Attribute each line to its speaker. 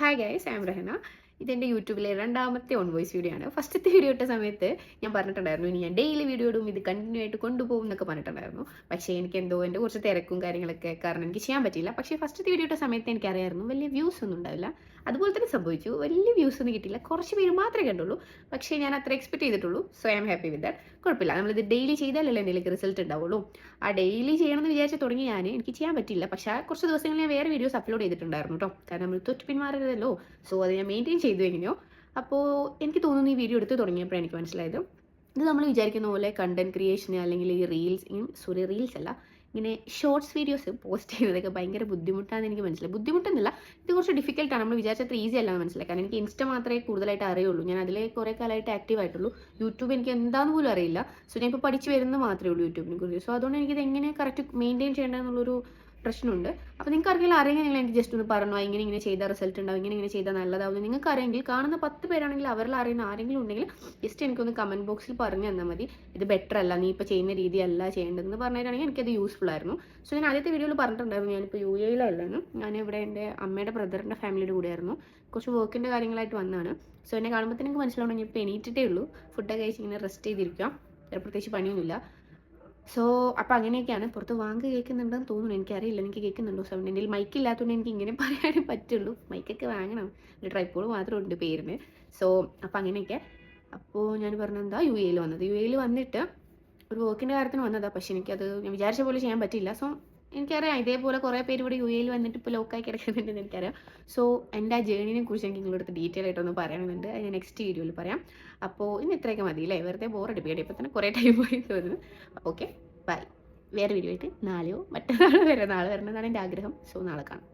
Speaker 1: Hi guys, I am Rahana. ഇതെൻ്റെ യൂട്യൂബിലെ രണ്ടാമത്തെ ഓൺ വോയിസ് വീഡിയോ ആണ്. ഫസ്റ്റത്തെ വീഡിയോ ഇട്ട സമയത്ത് ഞാൻ പറഞ്ഞിട്ടുണ്ടായിരുന്നു ഇനി ഞാൻ ഡെയിലി വീഡിയോ ഇടും, ഇത് കണ്ടിന്യൂ ആയിട്ട് കൊണ്ടുപോകും എന്നൊക്കെ പറഞ്ഞിട്ടുണ്ടായിരുന്നു. പക്ഷേ എനിക്ക് എന്തോ എൻ്റെ കുറച്ച് തിരക്കും കാര്യങ്ങളൊക്കെ കാരണം എനിക്ക് ചെയ്യാൻ പറ്റിയില്ല. പക്ഷേ ഫസ്റ്റത്തെ വീഡിയോ ഇട്ട സമയത്ത് എനിക്കറിയായിരുന്നു വലിയ വ്യൂസ് ഒന്നും ഉണ്ടാവില്ല. അതുപോലെ തന്നെ സംഭവിച്ചു. വലിയ വ്യൂസ് ഒന്നും കിട്ടിയില്ല, കുറച്ച് പേര് മാത്രമേ കണ്ടുള്ളൂ. പക്ഷേ ഞാൻ അത്ര എക്സ്പെക്ട് ചെയ്തിട്ടുള്ളൂ. So I am happy with that. കുഴപ്പമില്ല, നമ്മളിത് ഡെയിലി ചെയ്താലല്ലേ എന്തെങ്കിലും റിസൾട്ട് ഉണ്ടാവുള്ളൂ. ആ ഡെയിലി ചെയ്യണമെന്ന് വിചാരിച്ച് തുടങ്ങി എനിക്ക് ചെയ്യാൻ പറ്റില്ല. പക്ഷേ ആ കുറച്ച് ദിവസങ്ങളിൽ ഞാൻ വേറെ വീഡിയോസ് അപ്ലോഡ് ചെയ്തിട്ടുണ്ടായിരുന്നു കേട്ടോ. കാരണം നമ്മൾ തൊട്ട് പിന്മാറരുതല്ലോ. സോ അത് ഞാൻ മെയിൻറ്റെയിൻ ചെയ്തു എങ്ങനെയോ. അപ്പോൾ എനിക്ക് തോന്നുന്നു ഈ വീഡിയോ എടുത്ത് തുടങ്ങിയപ്പോഴാണ് എനിക്ക് മനസ്സിലായത് ഇത് നമ്മൾ വിചാരിക്കുന്ന പോലെ കണ്ടന്റ് ക്രിയേഷന് അല്ലെങ്കിൽ ഈ റീൽസ് അല്ല, ഇങ്ങനെ ഷോർട്സ് വീഡിയോസ് പോസ്റ്റ് ചെയ്യുന്നതൊക്കെ ഭയങ്കര ബുദ്ധിമുട്ടാണെന്ന് എനിക്ക് മനസ്സിലായി. ബുദ്ധിമുട്ടെന്നല്ല, ഇത് കുറച്ച് ഡിഫിക്കൽട്ടാണ്. നമ്മൾ വിചാരിച്ചത്ര ഈസി അല്ലാന്ന് മനസ്സിലായി. കാരണം എനിക്ക് ഇൻസ്റ്റ മാത്രമേ കൂടുതലായിട്ട് അറിയുള്ളൂ. ഞാൻ അതിൽ കുറേ കാലമായിട്ട് ആക്റ്റീവ് ആയിട്ടുള്ളൂ. യൂട്യൂബ് എനിക്ക് എന്താണെന്ന് പോലും അറിയില്ല. സോ ഞാൻ ഇപ്പോൾ പഠിച്ച് വരുന്നത് മാത്രമേ ഉള്ളൂ യൂട്യൂബിനെ കുറിച്ച്. സോ അതുകൊണ്ട് എനിക്കിത് എങ്ങനെ കറക്റ്റ് മെയിൻറ്റെയിൻ ചെയ്യേണ്ടതെന്നുള്ളൊരു പ്രശ്നമുണ്ട്. അപ്പോൾ നിങ്ങൾക്ക് ആർക്കെങ്കിലും അറിയെങ്കിൽ എനിക്ക് ജസ്റ്റ് ഒന്ന് പറഞ്ഞു, ഇങ്ങനെ ചെയ്താൽ റിസൾട്ട് ഉണ്ടാവും, ഇങ്ങനെ ചെയ്താൽ നല്ലതാവും. നിങ്ങൾക്ക് അറിയെങ്കിൽ കാണുന്ന 10 പേരാണെങ്കിൽ അവരിൽ അറിയുന്ന ആരെങ്കിലും ഉണ്ടെങ്കിൽ ജസ്റ്റ് എനിക്കൊന്ന് കമൻറ്റ് ബോക്സിൽ പറഞ്ഞു തന്നാൽ മതി. ഇത് ബെറ്റർ അല്ല, നീ ഇപ്പോൾ ചെയ്യുന്ന രീതിയല്ല ചെയ്യേണ്ടതെന്ന് പറഞ്ഞിട്ടാണെങ്കിൽ എനിക്കത് യൂസ്ഫുൾ ആയിരുന്നു. സോ ഞാൻ ആദ്യത്തെ വീഡിയോയിൽ പറഞ്ഞിട്ടുണ്ടായിരുന്നു ഞാനിപ്പോൾ UAE-ലായിരുന്നു. ഞാനിവിടെ എൻ്റെ അമ്മയുടെ ബ്രദറിൻ്റെ ഫാമിലിയുടെ കൂടെയായിരുന്നു. കുറച്ച് വർക്കിൻ്റെ കാര്യങ്ങളായിട്ട് വന്നതാണ്. സോ എന്നെ കാണുമ്പോൾ തന്നെ എനിക്ക് മനസ്സിലാവണം ഞാൻ ഇപ്പോൾ എണീറ്റിട്ടേ ഉള്ളൂ. ഫുഡൊക്കെ കഴിച്ച് ഇങ്ങനെ റെസ്റ്റ് ചെയ്തിരിക്കാം. പ്രത്യേകിച്ച് പണിയൊന്നുമില്ല. സോ അപ്പോൾ അങ്ങനെയൊക്കെയാണ്. പുറത്ത് വാങ്ക് കേൾക്കുന്നുണ്ടെന്ന് തോന്നുന്നു, എനിക്കറിയില്ല. എനിക്ക് കേൾക്കുന്നുണ്ടോ സൗണ്ട്? എൻ്റെ മൈക്ക് ഇല്ലാത്തതുകൊണ്ട് എനിക്ക് ഇങ്ങനെ പറയാനേ പറ്റുള്ളൂ. മൈക്കൊക്കെ വാങ്ങണം. ഒരു ട്രൈപ്പോഡ് മാത്രമുണ്ട് പേരിന്. സോ അപ്പോൾ അങ്ങനെയൊക്കെ. അപ്പോൾ ഞാൻ പറഞ്ഞെന്താ UAE-ൽ വന്നത്. UAE-ൽ വന്നിട്ട് ഒരു വർക്കിൻ്റെ കാര്യത്തിന് വന്നതാണ്. പക്ഷേ എനിക്കത് ഞാൻ വിചാരിച്ച പോലെ ചെയ്യാൻ പറ്റില്ല. സോ എനിക്കറിയാം ഇതേപോലെ കുറേ പേര് ഇവിടെ UAE-ൽ വന്നിട്ട് ഇപ്പോൾ ലോക്കായി കിടക്കുന്നുണ്ടെന്ന് എനിക്കറിയാം. സോ എൻ്റെ ആ ജേർണിനെ കുറിച്ച് എനിക്ക് നിങ്ങളുടെ അടുത്ത് ഡീറ്റെയിൽ ആയിട്ടൊന്ന് പറയണമെന്നുണ്ട്. അത് ഞാൻ നെക്സ്റ്റ് വീഡിയോയിൽ പറയാം. അപ്പോൾ ഇന്ന് ഇത്രയൊക്കെ മതി അല്ലേ? വെറുതെ ബോറടിപ്പിക്കട്ടെ. ഇപ്പോൾ തന്നെ കുറേ ടൈം പോയി തോന്നുന്നു. Okay, by. വേറെ വീഡിയോ ആയിട്ട് നാളെയോ മറ്റന്നാളോ വരാം. നാളെ വരണമെന്നാണ് എൻ്റെ ആഗ്രഹം. സോ നാളെ കാണാം.